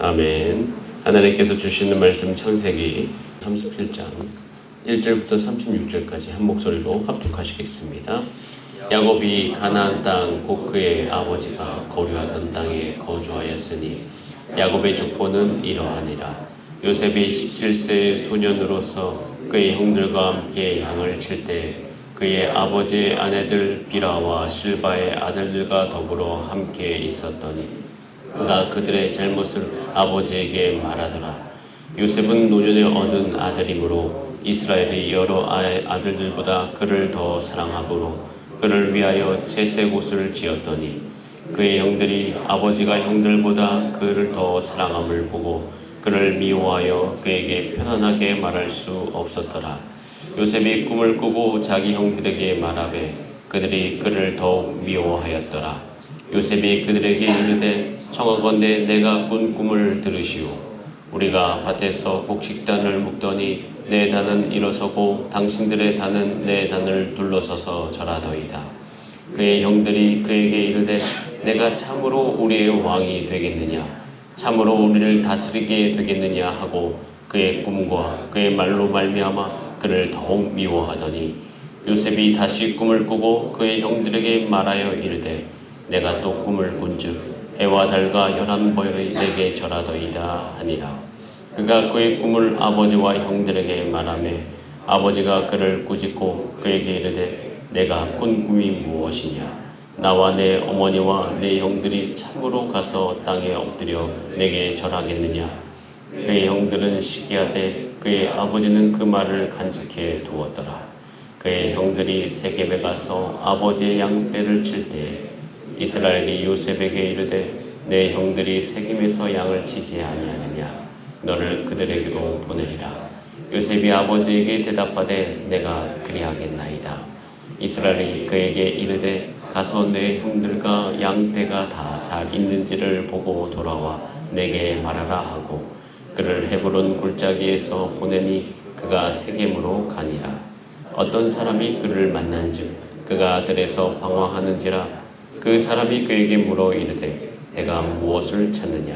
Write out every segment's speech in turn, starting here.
아멘. 하나님께서 주시는 말씀 창세기 37장 1절부터 36절까지 한 목소리로 합독하시겠습니다. 야곱이 가나안 땅 곧 그의 아버지가 거류하던 땅에 거주하였으니 야곱의 족보는 이러하니라. 요셉이 17세의 소년으로서 그의 형들과 함께 양을 칠 때 그의 아버지의 아내들 비라와 실바의 아들들과 더불어 함께 있었더니 그가 그들의 잘못을 아버지에게 말하더라. 요셉은 노년에 얻은 아들이므로 이스라엘의 여러 아들들보다 그를 더 사랑하므로 그를 위하여 채색 옷을 지었더니 그의 형들이 아버지가 형들보다 그를 더 사랑함을 보고 그를 미워하여 그에게 편안하게 말할 수 없었더라. 요셉이 꿈을 꾸고 자기 형들에게 말하되 그들이 그를 더욱 미워하였더라. 요셉이 그들에게 이르되 청하건대 내가 꾼 꿈을 들으시오. 우리가 밭에서 곡식단을 묶더니 내 단은 일어서고 당신들의 단은 내 단을 둘러서서 절하더이다. 그의 형들이 그에게 이르되 내가 참으로 우리의 왕이 되겠느냐, 참으로 우리를 다스리게 되겠느냐 하고 그의 꿈과 그의 말로 말미암아 그를 더욱 미워하더니 요셉이 다시 꿈을 꾸고 그의 형들에게 말하여 이르되 내가 또 꿈을 꾼즉 해와 달과 11벌이 내게 절하더이다 하니라. 그가 그의 꿈을 아버지와 형들에게 말하며 아버지가 그를 꾸짖고 그에게 이르되 내가 꾼 꿈이 무엇이냐, 나와 내 어머니와 내 형들이 참으로 가서 땅에 엎드려 내게 절하겠느냐. 그의 형들은 시기하되 그의 아버지는 그 말을 간직해 두었더라. 그의 형들이 세겜에 가서 아버지의 양떼를 칠 때 이스라엘이 요셉에게 이르되 내 형들이 세겜에서 양을 치지 아니하느냐, 너를 그들에게로 보내리라. 요셉이 아버지에게 대답하되 내가 그리하겠나이다. 이스라엘이 그에게 이르되 가서 내 형들과 양떼가 다 잘 있는지를 보고 돌아와 내게 말하라 하고 그를 헤브론 골짜기에서 보내니 그가 세겜으로 가니라. 어떤 사람이 그를 만난즉 그가 들에서 방황하는지라. 그 사람이 그에게 물어 이르되 내가 무엇을 찾느냐.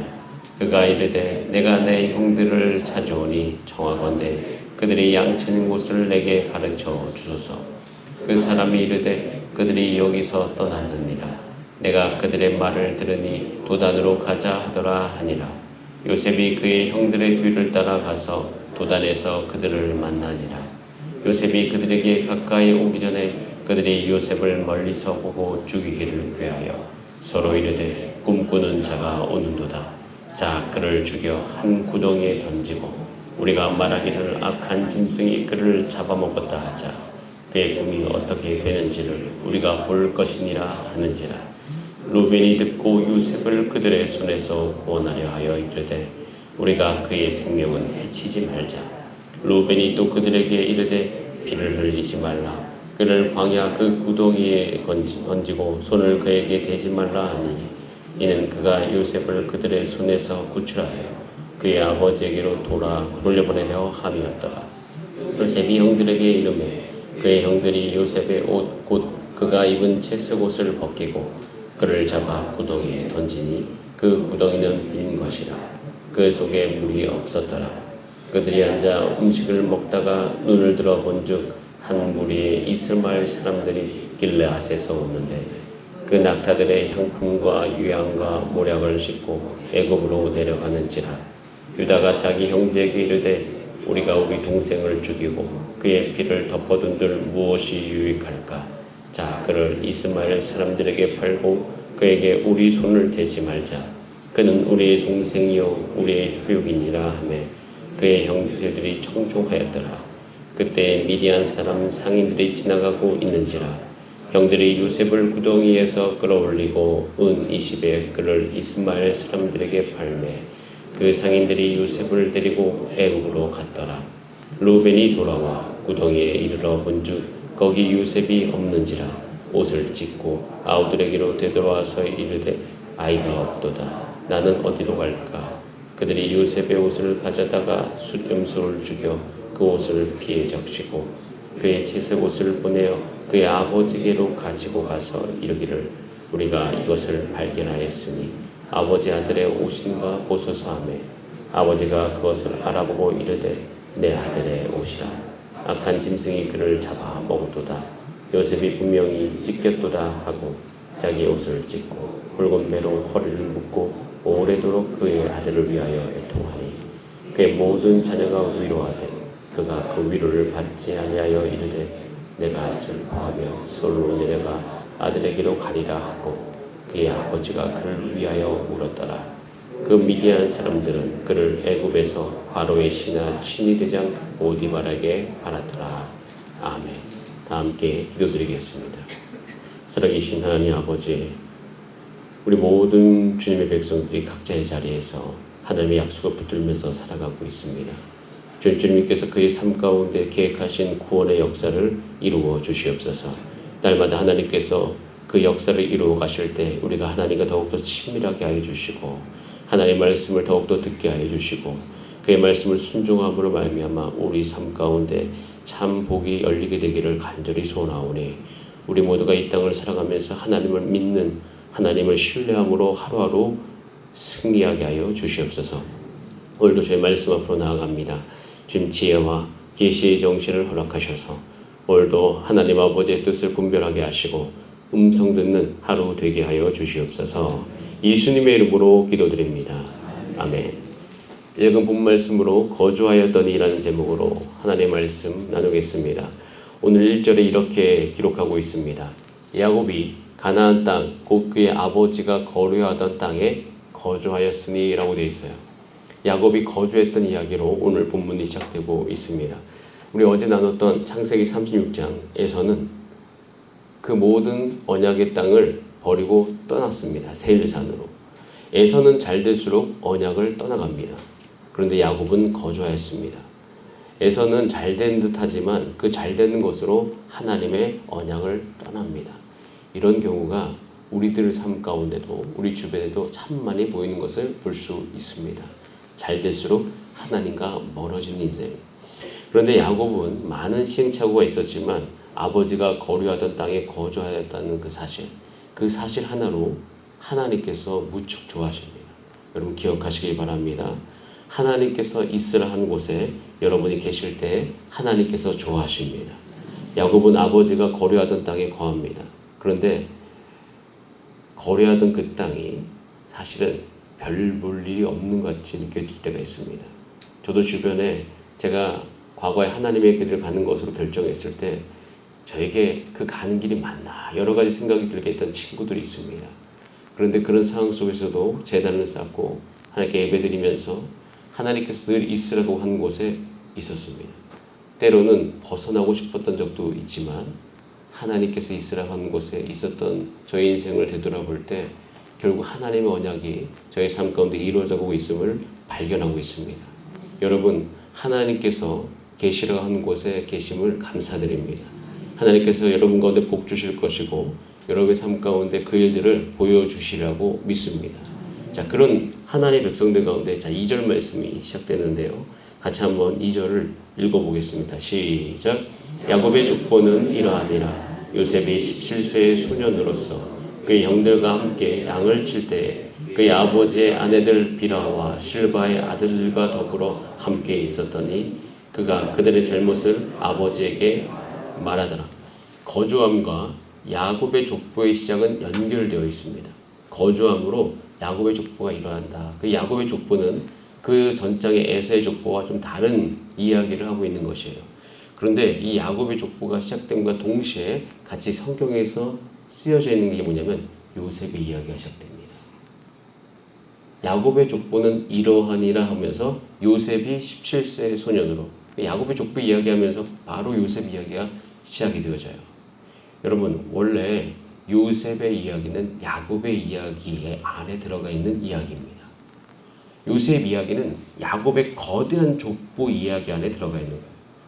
그가 이르되 내가 내 형들을 찾아오니 청하건대 그들이 양치는 곳을 내게 가르쳐 주소서. 그 사람이 이르되 그들이 여기서 떠났느니라. 내가 그들의 말을 들으니 도단으로 가자 하더라 하니라. 요셉이 그의 형들의 뒤를 따라가서 도단에서 그들을 만나니라. 요셉이 그들에게 가까이 오기 전에 그들이 요셉을 멀리서 보고 죽이기를 꾀하여 서로 이르되 꿈꾸는 자가 오는도다. 자 그를 죽여 한 구덩이에 던지고 우리가 말하기를 악한 짐승이 그를 잡아먹었다 하자. 그의 꿈이 어떻게 되는지를 우리가 볼 것이니라 하는지라. 루벤이 듣고 요셉을 그들의 손에서 구원하려 하여 이르되 우리가 그의 생명은 해치지 말자. 루벤이 또 그들에게 이르되 피를 흘리지 말라. 그를 광야 그 구덩이에 던지고 손을 그에게 대지 말라 하니 이는 그가 요셉을 그들의 손에서 구출하여 그의 아버지에게로 돌려보내려 함이었더라. 요셉이 형들에게 이르매 그의 형들이 요셉의 옷 곧 그가 입은 채색 옷을 벗기고 그를 잡아 구덩이에 던지니 그 구덩이는 빈 것이라. 그 속에 물이 없었더라. 그들이 앉아 음식을 먹다가 눈을 들어 본즉 한 무리의 이스마엘 사람들이 길르앗에서 오는데 그 낙타들의 향품과 유향과 모략을 싣고 애굽으로 내려가는지라. 유다가 자기 형제에게 이르되 우리가 우리 동생을 죽이고 그의 피를 덮어둔들 무엇이 유익할까. 자 그를 이스마엘 사람들에게 팔고 그에게 우리 손을 대지 말자. 그는 우리의 동생이요 우리의 혈육이니라 하며 그의 형제들이 청종하였더라. 그때 미디안 사람 상인들이 지나가고 있는지라. 형들이 요셉을 구덩이에서 끌어올리고 은 20에 그를 이스마엘 사람들에게 팔매 그 상인들이 요셉을 데리고 애굽으로 갔더라. 루벤이 돌아와 구덩이에 이르러 본즉 거기 요셉이 없는지라. 옷을 찢고 아우들에게로 되돌아와서 이르되 아이가 없도다. 나는 어디로 갈까. 그들이 요셉의 옷을 가져다가 숫염소를 죽여 그 옷을 피에 적시고 그의 채색 옷을 보내어 그의 아버지에게로 가지고 가서 이르기를 우리가 이것을 발견하였으니 아버지 아들의 옷인가 보소서 하며 아버지가 그것을 알아보고 이르되 내 아들의 옷이라. 악한 짐승이 그를 잡아 먹었도다. 요셉이 분명히 찢겼도다 하고 자기 옷을 찢고 붉은 배로 허리를 묶고 오래도록 그의 아들을 위하여 애통하니 그의 모든 자녀가 위로하되 그가 그 위로를 받지 아니하여 이르되 내가 슬퍼하며 서울로 내려가 아들에게로 가리라 하고 그의 아버지가 그를 위하여 울었더라. 그 미디안 사람들은 그를 애굽에서 바로의 신하 친위대장 보디발에게 팔았더라. 아멘. 다 함께 기도드리겠습니다. 살아계신 하나님 아버지, 우리 모든 주님의 백성들이 각자의 자리에서 하나님의 약속을 붙들면서 살아가고 있습니다. 주님께서 그의 삶 가운데 계획하신 구원의 역사를 이루어 주시옵소서. 날마다 하나님께서 그 역사를 이루어 가실 때 우리가 하나님과 더욱더 친밀하게 하여 주시고 하나님의 말씀을 더욱더 듣게 하여 주시고 그의 말씀을 순종함으로 말미암아 우리 삶 가운데 참 복이 열리게 되기를 간절히 소원하오니 우리 모두가 이 땅을 살아가면서 하나님을 믿는 하나님을 신뢰함으로 하루하루 승리하게 하여 주시옵소서. 오늘도 주의 말씀 앞으로 나아갑니다. 주님 지혜와 계시의 정신을 허락하셔서 오늘도 하나님 아버지의 뜻을 분별하게 하시고 음성 듣는 하루 되게 하여 주시옵소서. 예수님의 이름으로 기도드립니다. 아멘. 읽은 본 말씀으로 거주하였더니라는 제목으로 하나님의 말씀 나누겠습니다. 오늘 1절에 이렇게 기록하고 있습니다. 야곱이 가나안 땅 곧 그의 아버지가 거류하던 땅에 거주하였으니 라고 되어 있어요. 야곱이 거주했던 이야기로 오늘 본문이 시작되고 있습니다. 우리 어제 나눴던 창세기 36장에서는 그 모든 언약의 땅을 버리고 떠났습니다. 세일산으로. 에서는 잘 될수록 언약을 떠나갑니다. 그런데 야곱은 거주하였습니다. 에서는 잘 된 듯하지만 그 잘 되는 것으로 하나님의 언약을 떠납니다. 이런 경우가 우리들 삶 가운데도 우리 주변에도 참 많이 보이는 것을 볼 수 있습니다. 잘 될수록 하나님과 멀어진 인생. 그런데 야곱은 많은 시행착오가 있었지만 아버지가 거류하던 땅에 거주하였다는 그 사실 하나로 하나님께서 무척 좋아하십니다. 여러분 기억하시기 바랍니다. 하나님께서 있으라 한 곳에 여러분이 계실 때 하나님께서 좋아하십니다. 야곱은 아버지가 거류하던 땅에 거합니다. 그런데 거류하던 그 땅이 사실은 별 볼 일이 없는 것 같이 느껴질 때가 있습니다. 저도 주변에 제가 과거에 하나님의 길을 가는 것으로 결정했을 때 저에게 그 가는 길이 맞나 여러 가지 생각이 들게 했던 친구들이 있습니다. 그런데 그런 상황 속에서도 제단을 쌓고 하나님께 예배드리면서 하나님께서 늘 있으라고 한 곳에 있었습니다. 때로는 벗어나고 싶었던 적도 있지만 하나님께서 있으라고 한 곳에 있었던 저의 인생을 되돌아볼 때 결국 하나님의 언약이 저의 삶 가운데 이루어져가고 있음을 발견하고 있습니다. 여러분 하나님께서 계시라고 한 곳에 계심을 감사드립니다. 하나님께서 여러분 가운데 복 주실 것이고 여러분의 삶 가운데 그 일들을 보여주시라고 믿습니다. 자, 그런 하나님의 백성들 가운데 2절 말씀이 시작되는데요. 같이 한번 2절을 읽어보겠습니다. 시작. 야곱의 족보는 이러하니라. 요셉이 17세의 소년으로서 그의 형들과 함께 양을 칠 때에 그의 아버지의 아내들 비라와 실바의 아들들과 더불어 함께 있었더니 그가 그들의 잘못을 아버지에게 말하더라. 거주함과 야곱의 족보의 시작은 연결되어 있습니다. 거주함으로 야곱의 족보가 일어난다. 그 야곱의 족보는 그 전장의 에서의 족보와 좀 다른 이야기를 하고 있는 것이에요. 그런데 이 야곱의 족보가 시작됨과 동시에 같이 성경에서 쓰여져 있는 게 뭐냐면 요셉의 이야기가 시작됩니다. 야곱의 족보는 이러하니라 하면서 요셉이 17세의 소년으로 야곱의 족보 이야기하면서 바로 요셉 이야기가 시작이 되어져요. 여러분 원래 요셉의 이야기는 야곱의 이야기 안에 들어가 있는 이야기입니다. 요셉 이야기는 야곱의 거대한 족보 이야기 안에 들어가 있는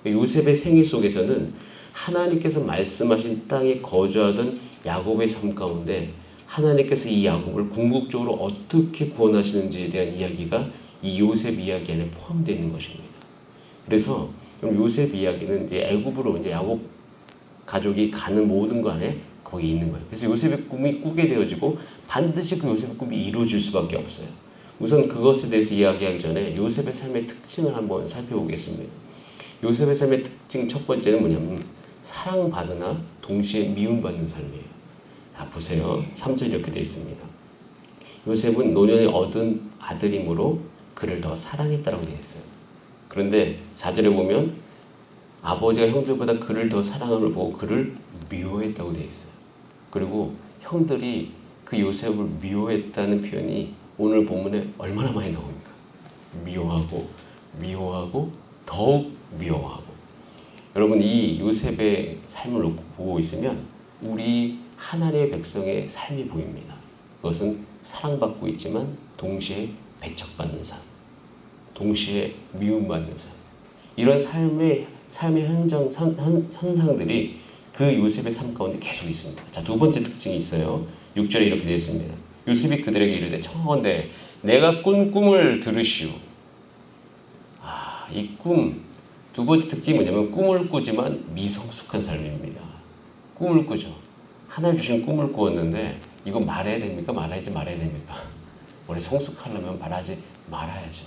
거예요. 요셉의 생애 속에서는 하나님께서 말씀하신 땅에 거주하던 야곱의 삶 가운데 하나님께서 이 야곱을 궁극적으로 어떻게 구원하시는지에 대한 이야기가 이 요셉 이야기 안에 포함되어 있는 것입니다. 그래서 요셉 이야기는 이제 애굽으로 이제 야곱 가족이 가는 모든 거 안에 거기 있는 거예요. 그래서 요셉의 꿈이 꾸게 되어지고 반드시 그 요셉의 꿈이 이루어질 수밖에 없어요. 우선 그것에 대해서 이야기하기 전에 요셉의 삶의 특징을 한번 살펴보겠습니다. 요셉의 삶의 특징 첫 번째는 뭐냐면 사랑받으나 동시에 미움받는 삶이에요. 자, 보세요. 3절 이렇게 되어 있습니다. 요셉은 노년에 얻은 아들이므로 그를 더 사랑했다라고 되어 있어요. 그런데 4절에 보면 아버지가 형들보다 그를 더 사랑함을 보고 그를 미워했다고 되어 있어요. 그리고 형들이 그 요셉을 미워했다는 표현이 오늘 본문에 얼마나 많이 나옵니까? 미워하고 더욱 미워하고. 여러분, 이 요셉의 삶을 놓고 보고 있으면 우리 하나님의 백성의 삶이 보입니다. 그것은 사랑받고 있지만 동시에 배척받는 삶, 동시에 미움받는 삶. 이런 삶의 현상들이 그 요셉의 삶 가운데 계속 있습니다. 자, 두 번째 특징이 있어요. 6절에 이렇게 되어 있습니다. 요셉이 그들에게 이르되 청하건대 내가 꾼 꿈을 들으시오. 이 꿈, 두 번째 특징이 뭐냐면 꿈을 꾸지만 미성숙한 삶입니다. 꿈을 꾸죠. 하나님 주신 꿈을 꾸었는데 이거 말해야 됩니까? 말하지 말아야 됩니까? 원래 성숙하려면 말하지 말아야죠.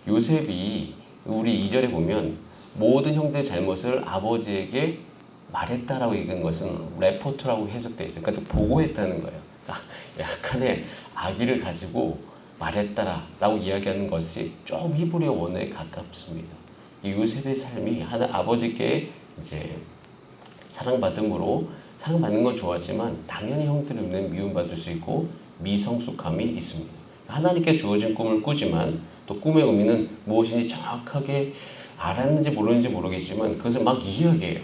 요셉이 우리 2절에 보면 모든 형들의 잘못을 아버지에게 말했다라고 읽은 것은 레포트라고 해석되어 있어요. 그러니까 보고했다는 거예요. 그러니까 약간의 악의를 가지고 말했다라고 이야기하는 것이 좀 히브리어 원어에 가깝습니다. 이 요셉의 삶이 아버지께 이제 사랑받음으로 사랑받는 건 좋았지만 당연히 형들의 눈에 미움받을 수 있고 미성숙함이 있습니다. 하나님께 주어진 꿈을 꾸지만 또 꿈의 의미는 무엇인지 정확하게 알았는지 모르는지 모르겠지만 그것을 막 이야기해요.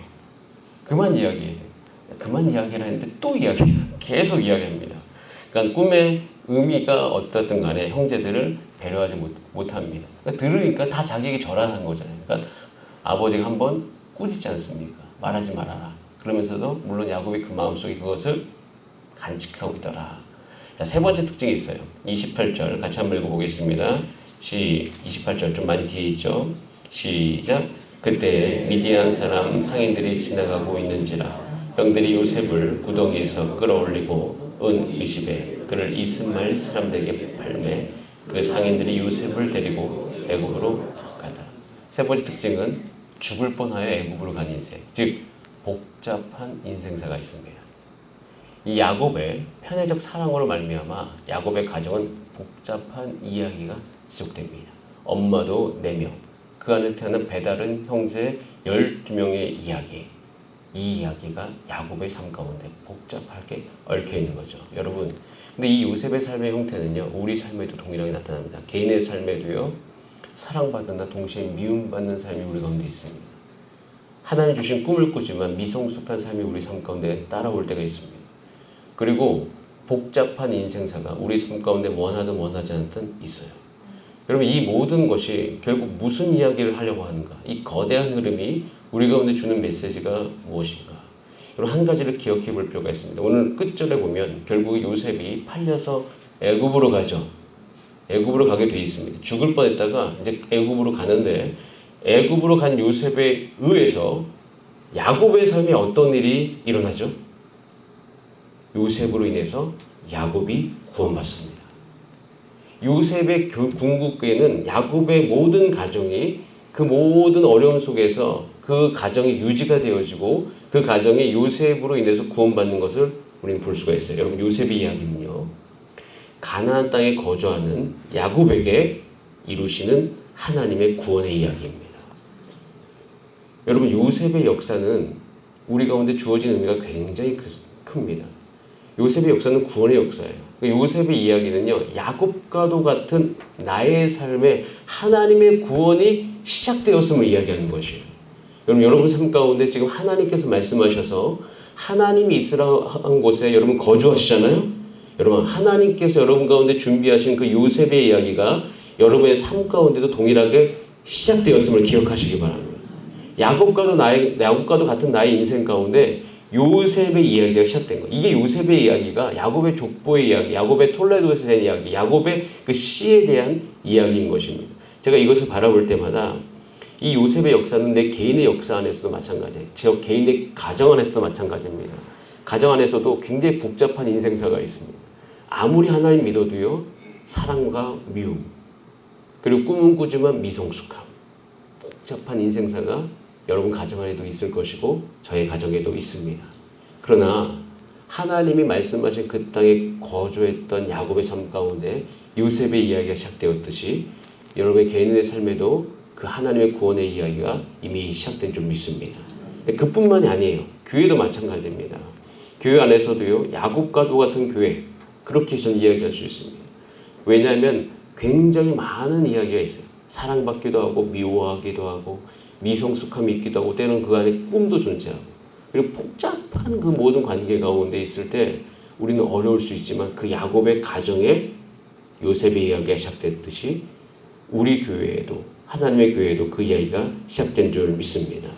그만 이야기해야 돼. 그만 이야기를 했는데 또 이야기해요. 계속 이야기합니다. 그러니까 꿈의 의미가 어떻든 간에 형제들을 배려하지 못합니다. 그러니까 들으니까 다 자기에게 절하는 거잖아요. 그러니까 아버지가 한번 꾸짖지 않습니까? 말하지 말아라. 그러면서도 물론 야곱이 그 마음속에 그것을 간직하고 있더라. 자, 세 번째 특징이 있어요. 28절 같이 한번 읽어보겠습니다. 28절 좀 많이 뒤에 있죠. 시작. 그때 미디안 사람 상인들이 지나가고 있는지라 형들이 요셉을 구덩이에서 끌어올리고 은 20에 그를 이스마엘 사람들에게 팔매 그 상인들이 요셉을 데리고 애굽으로 가더라. 세 번째 특징은 죽을 뻔하여 애굽으로 간 인생, 즉 복잡한 인생사가 있습니다. 이 야곱의 편애적 사랑으로 말미암아 야곱의 가정은 복잡한 이야기가 지속됩니다. 엄마도 4명, 그 안에서 태어난 배다른 형제 12명의 이야기. 이 이야기가 야곱의 삶 가운데 복잡하게 얽혀 있는 거죠. 여러분, 근데 이 요셉의 삶의 형태는요, 우리 삶에도 동일하게 나타납니다. 개인의 삶에도요, 사랑받으나 동시에 미움받는 삶이 우리 가운데 있습니다. 하나님 주신 꿈을 꾸지만 미성숙한 삶이 우리 삶 가운데 따라올 때가 있습니다. 그리고 복잡한 인생사가 우리 삶 가운데 원하든 원하지 않든 있어요. 여러분, 이 모든 것이 결국 무슨 이야기를 하려고 하는가? 이 거대한 흐름이 우리 가운데 주는 메시지가 무엇인가? 여러분, 한 가지를 기억해 볼 필요가 있습니다. 오늘 끝절에 보면 결국 요셉이 팔려서 애굽으로 가죠. 애굽으로 가게 돼 있습니다. 죽을 뻔했다가 이제 애굽으로 가는데 애굽으로 간 요셉에 의해서 야곱의 삶에 어떤 일이 일어나죠? 요셉으로 인해서 야곱이 구원받습니다. 요셉의 궁극기에는 야곱의 모든 가정이 그 모든 어려움 속에서 그 가정이 유지가 되어지고 그 가정이 요셉으로 인해서 구원받는 것을 우리는 볼 수가 있어요. 여러분, 요셉의 이야기는요, 가나안 땅에 거주하는 야곱에게 이루시는 하나님의 구원의 이야기입니다. 여러분, 요셉의 역사는 우리 가운데 주어진 의미가 굉장히 큽니다. 요셉의 역사는 구원의 역사예요. 요셉의 이야기는요, 야곱과도 같은 나의 삶에 하나님의 구원이 시작되었음을 이야기하는 것이에요. 여러분 삶 가운데 지금 하나님께서 말씀하셔서 하나님이 있으라 한 곳에 여러분 거주하시잖아요. 여러분, 하나님께서 여러분 가운데 준비하신 그 요셉의 이야기가 여러분의 삶 가운데도 동일하게 시작되었음을 기억하시기 바랍니다. 야곱과도 같은 나의 인생 가운데 요셉의 이야기가 시작된 거예요. 이게 요셉의 이야기가 야곱의 족보의 이야기, 야곱의 톨레도에서 된 이야기, 야곱의 그 씨에 대한 이야기인 것입니다. 제가 이것을 바라볼 때마다 이 요셉의 역사는 내 개인의 역사 안에서도 마찬가지예요. 제 개인의 가정 안에서도 마찬가지입니다. 가정 안에서도 굉장히 복잡한 인생사가 있습니다. 아무리 하나님 믿어도요, 사랑과 미움, 그리고 꿈은 꾸지만 미성숙함, 복잡한 인생사가 여러분 가정 안에도 있을 것이고 저의 가정에도 있습니다. 그러나 하나님이 말씀하신 그 땅에 거주했던 야곱의 삶 가운데 요셉의 이야기가 시작되었듯이 여러분의 개인의 삶에도 그 하나님의 구원의 이야기가 이미 시작된 줄 믿습니다. 그뿐만이 아니에요. 교회도 마찬가지입니다. 교회 안에서도요, 야곱과도 같은 교회, 그렇게 저는 이야기할 수 있습니다. 왜냐하면 굉장히 많은 이야기가 있어요. 사랑받기도 하고 미워하기도 하고 미성숙함이 있기도 하고 때로는 그 안에 꿈도 존재하고, 그리고 복잡한 그 모든 관계 가운데 있을 때 우리는 어려울 수 있지만 그 야곱의 가정에 요셉의 이야기가 시작됐듯이 우리 교회에도, 하나님의 교회에도 그 이야기가 시작된 줄 믿습니다.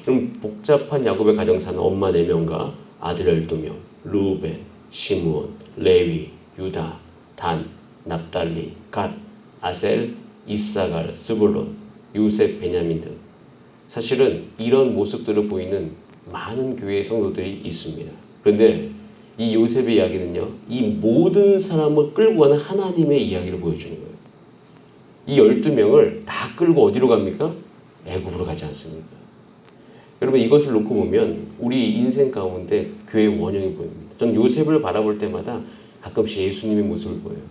그럼 복잡한 야곱의 가정사는 엄마 4명과 아들 12명, 루벤, 시므온, 레위, 유다, 단, 납달리, 갓, 아셀, 이사갈, 스불론, 요셉, 베냐민 등 사실은 이런 모습들을 보이는 많은 교회의 성도들이 있습니다. 그런데 이 요셉의 이야기는요, 이 모든 사람을 끌고 가는 하나님의 이야기를 보여주는 거예요. 이 12명을 다 끌고 어디로 갑니까? 애굽으로 가지 않습니까? 여러분, 이것을 놓고 보면 우리 인생 가운데 교회의 원형이 보입니다. 전 요셉을 바라볼 때마다 가끔씩 예수님의 모습을 보여요.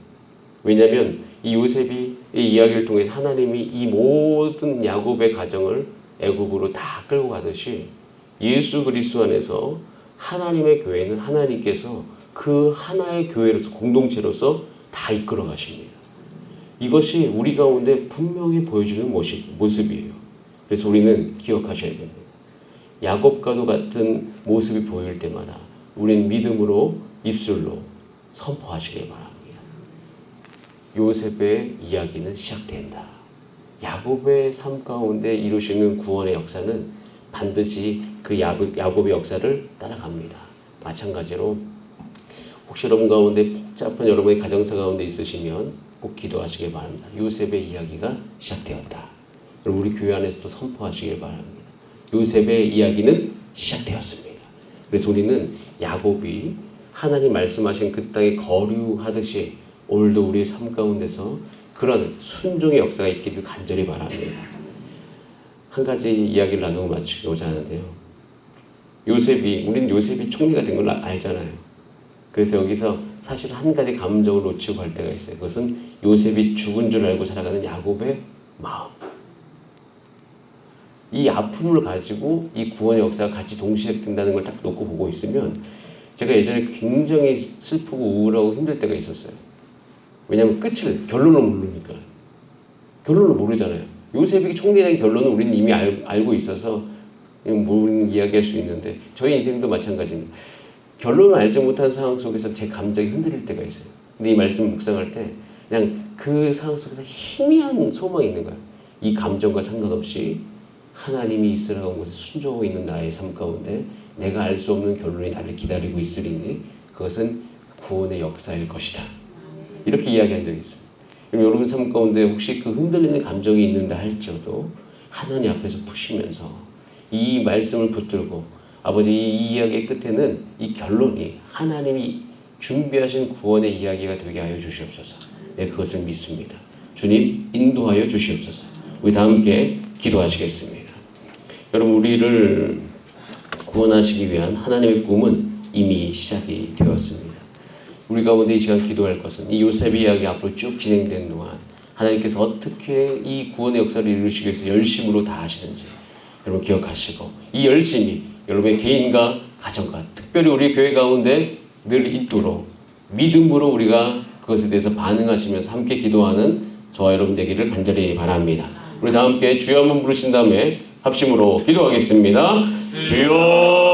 왜냐하면 이 요셉이 이 이야기를 통해서 하나님이 이 모든 야곱의 가정을 애굽으로 다 끌고 가듯이 예수 그리스도 안에서 하나님의 교회는 하나님께서 그 하나의 교회로서, 공동체로서 다 이끌어 가십니다. 이것이 우리 가운데 분명히 보여주는 모습이에요. 그래서 우리는 기억하셔야 됩니다. 야곱과도 같은 모습이 보일 때마다 우리는 믿음으로 입술로 선포하시길 바랍니다. 요셉의 이야기는 시작된다. 야곱의 삶 가운데 이루시는 구원의 역사는 반드시 그 야곱의 역사를 따라갑니다. 마찬가지로 혹시 여러분 가운데 복잡한 여러분의 가정사 가운데 있으시면 꼭 기도하시길 바랍니다. 요셉의 이야기가 시작되었다. 그리고 우리 교회 안에서도 선포하시길 바랍니다. 요셉의 이야기는 시작되었습니다. 그래서 우리는 야곱이 하나님 말씀하신 그 땅에 거류하듯이 오늘도 우리의 삶 가운데서 그런 순종의 역사가 있기를 간절히 바랍니다. 한 가지 이야기를 나누고 마치고자 하는데요. 우리는 요셉이 총리가 된 걸 알잖아요. 그래서 여기서 사실 한 가지 감정을 놓치고 갈 때가 있어요. 그것은 요셉이 죽은 줄 알고 살아가는 야곱의 마음. 이 아픔을 가지고 이 구원의 역사가 같이 동시에 된다는 걸 딱 놓고 보고 있으면 제가 예전에 굉장히 슬프고 우울하고 힘들 때가 있었어요. 왜냐하면 결론을 모르니까. 결론을 모르잖아요. 요셉이 총리된 결론은 우리는 이미 알고 있어서 모르는 이야기할 수 있는데 저희 인생도 마찬가지입니다. 결론을 알지 못한 상황 속에서 제 감정이 흔들릴 때가 있어요. 근데 이 말씀을 묵상할 때 그냥 그 상황 속에서 희미한 소망이 있는 거예요. 이 감정과 상관없이 하나님이 있으라고 한 곳에 순종하고 있는 나의 삶 가운데 내가 알 수 없는 결론이 나를 기다리고 있으리니 그것은 구원의 역사일 것이다. 이렇게 이야기한 적이 있어요. 여러분 삶 가운데 혹시 그 흔들리는 감정이 있는다 할지라도 하나님 앞에서 푸시면서 이 말씀을 붙들고 아버지 이 이야기의 끝에는 이 결론이 하나님이 준비하신 구원의 이야기가 되게 하여 주시옵소서. 네, 그것을 믿습니다. 주님 인도하여 주시옵소서. 우리 다 함께 기도하시겠습니다. 여러분, 우리를 구원하시기 위한 하나님의 꿈은 이미 시작이 되었습니다. 우리 가운데 이 시간 기도할 것은 이 요셉의 이야기 앞으로 쭉 진행된 동안 하나님께서 어떻게 이 구원의 역사를 이루시기 위해서 열심으로 다 하시는지 여러분 기억하시고 이 열심이 여러분의 개인과 가정과 특별히 우리 교회 가운데 늘 있도록 믿음으로 우리가 그것에 대해서 반응하시면서 함께 기도하는 저와 여러분 되기를 간절히 바랍니다. 우리 다 함께 주여 한번 부르신 다음에 합심으로 기도하겠습니다. 주여